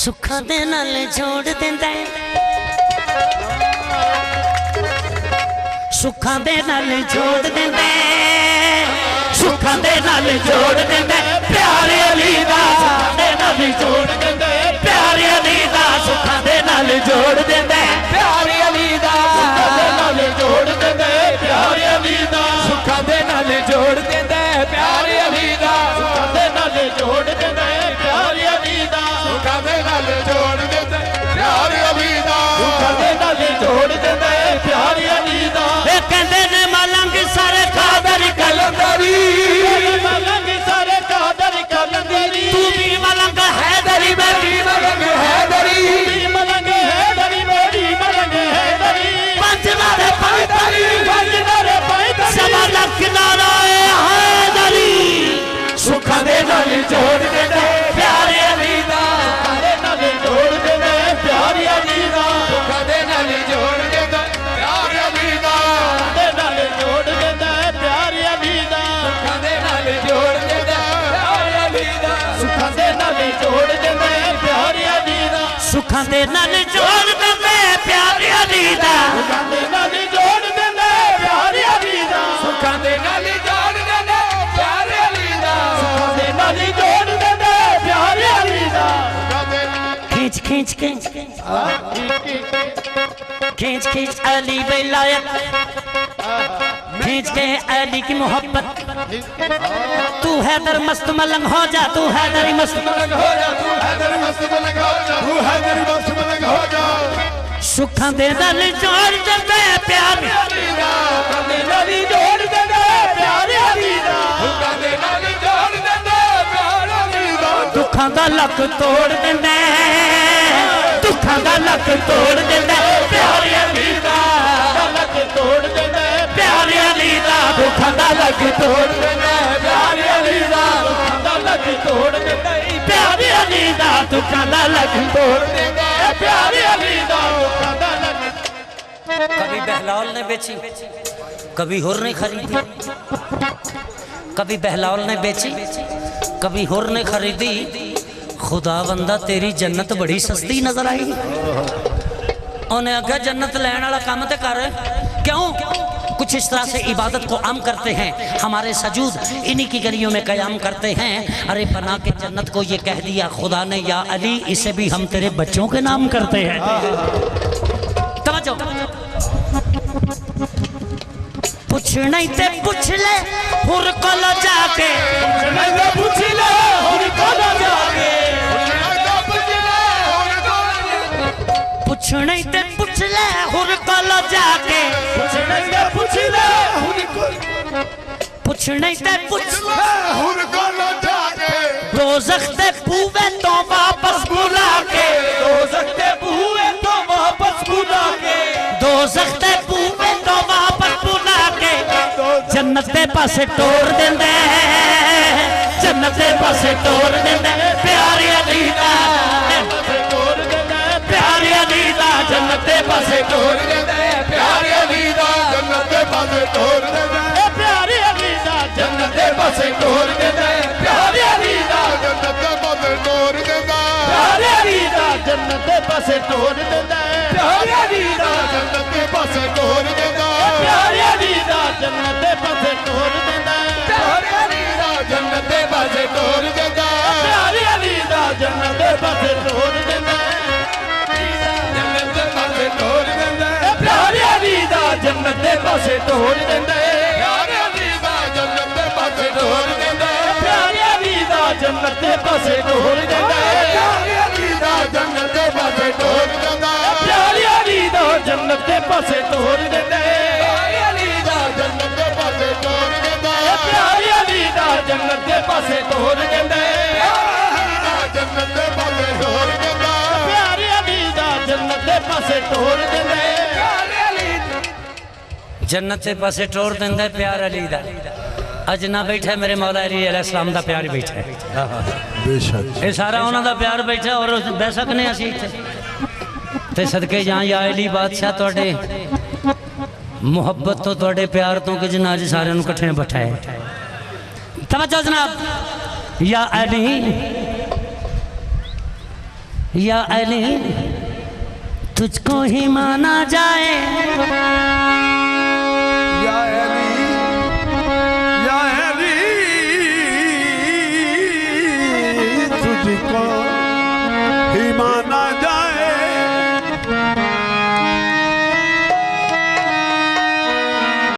सुखा दे नाल जोड़ देंदा है, सुखा दे नाल जोड़ देंदा है, सुखा दे नाल जोड़ देंदा है, प्यारे अली दा सुखा दे नाल जोड़ देंदा है, प्यारे अली दा सुखा दे नाल जोड़ देंदा है, प्यारे अली दा सुखा दे नाल जोड़ देंदा है, प्यारे अली दा सुखा दे नाल जोड़ देंदा है, प्यारे अली दा सुखा दे नाल जोड़ देंदा है, प्यारे अली दा सुखा दे नाल जोड़ देंदा है, प्यारे अली दा सुखा दे नाल जोड़ देंदा है, प्यारे अली दा ए कहंदे ने मलंग सारे कादर कलंदरी, मलंग सारे कादर कलंदरी, तू भी मलंग हैदरी, मैं भी मलंग हैदरी, तू भी मलंग हैदरी, मेरी मलंग हैदरी, पंचनारे पैदरी, पंचनारे पैदरी, सवा लख नाराए हैदरी, सुखा दे नाल जोड़ देंदा है, प्यारे अली दा सुखा दे नाल जोड़ देंदा है, प्यारे अली दा सुखा दे नाल जोड़ देंदा है, प्यारे अली दा दे नाल जोड़ देंदा है, प्यारे अली दा सुखा दे नाल जोड़ देंदा है, प्यारे अली दा सुखा दे नाल जोड़ देंदा है, प्यारे अली दा सुखा दे नाल जोड़ देंदा है, प्यारे अली दा सुखा दे नाल जोड़ देंदा है, प्यारे अली दा सुखा दे नाल जोड़ देंदा है, प्यारे अली दा सुखा दे नाल जोड़ देंदा है, प्यारे अली दा खींच खींच खींच खींच खींच अली विलायत, खींच के अली की मोहब्बत, तू हैदर मस्त मलंग हो जा, तू हैदरी मस्त मलंग हो जा, तू हैदरी मस्त मलंग हो जा, तू हैदरी मस्त मलंग हो जा, सुखा दे नाल जोड़ देंदा है, प्यारे अली दा सुखा दे नाल जोड़ देंदा है, प्यारे अली दा सुखा दे नाल जोड़ देंदा है, प्यारे अली दा दुखां दा लक तोड़ देंदा है, दुखां दा लक तोड़ देंदा है, प्यारे अली दा लक तोड़ देंदा है, प्यारे अली दा दुखां दा लक तोड़ देंदा है, प्यारे अली दा दुखां दा लक तोड़ देंदा है, प्यारे अली दा दुखां दा लक तोड़ देंदा है, प्यारे अली दा दुखां दा लक। कभी बहलाल ने बेची, कभी हुर ने खरीदी, कभी बहलाल ने बेची, कभी हुर ने खरीदी, खुदा बंदा तेरी जन्नत बड़ी सस्ती नजर आई, उन्हें आखिया जन्नत लैन वाला काम ते कर, क्यों कुछ इस तरह से इबादत को आम करते हैं, हमारे सजूद इन्हीं की गलियों में कयाम करते हैं, अरे बना के जन्नत को ये कह दिया खुदा ने या अली इसे भी हम तेरे बच्चों के नाम करते हैं। तवज्जो पूछ नहीं ते पूछ ले हुर को लो जाके, पूछ ले हुर को लो जाके, पूछ नहीं ते पूछ ले हुर को लो जाके, पूछ नहीं ते पूछ ले हुर को, पूछ नहीं ते पूछ ले हुर को लो जाके, दोज़ख ते पूवे तो वापस बुला के, दोज़ख ते पूवे तो वापस बुला के, दोज़ख ते पूवे तो वापस बुला के, जन्नत दे पासे तोड़ देंदा है, जन्नत दे पासे तोड़ देंदा है, प्यारे अली दा तोड़ देंदा है, प्यारे अली दा जन्नत दे पासे तोड़ देंदा है, प्यारे अली दा जन्नत दे पासे तोड़ देंदा है, प्यारे अली दा जन्नत दे पासे तोड़ देंदा है, प्यारे अली दा जन्नत दे पासे तोड़ देंदा है, प्यारे अली दा जन्नत दे पासे तोड़ देंदा है, प्यारे अली दा जन्नत दे पासे तोड़ देंदा है, प्यारे अली दा जन्नत दे पासे तोड़ देंदा है, प्यारे अली दा जन्नत दे पासे तोड़ देंदा है, प्यारे अली दा जन्नत दे पासे तोड़ देंदा है, जन्नत दे पासे तोड़ देंदा है, प्यारे अली दा जन्नत दे पासे तोड़ देंदा है, प्यारे अली दा जन्नत दे पासे तोड़ देंदा है, प्यारे अली दा जन्नत दे पासे तोड़ देंदा है, प्यारे अली दा जन्नत दे पासे तोड़ देंदा है, प्यारे अली दा जन्नत दे पासे तोड़ देंदा है, प्यारे अली दा जन्नत दे पासे तोड़ देंदा है, प्यारे अली दा जन्नत दे पासे तोड़ देंदा है, जन्नत दे पासे तोड़ देंदा है, प्यारे अली दा जन्नत दे पासे तोड़ देंदा है, प्यारे अली जन्नत दे पासे तोड़ देंदा है, प्यारे अली दा अज ना बैठा मेरे मौला अली अलैहिस्सलाम दा प्यार बैठा है, बेशक ये सारा उन्हां दा प्यार बैठा और बह सकने असीं इत्थे ते सदके जां या अली बादशाह तुहाडे मुहब्बत तो तुहाडे प्यार तो कि जनाब जी सारे इकट्ठे बैठाए। तवज्जो जनाब या अली या अली तुझको ही माना जाए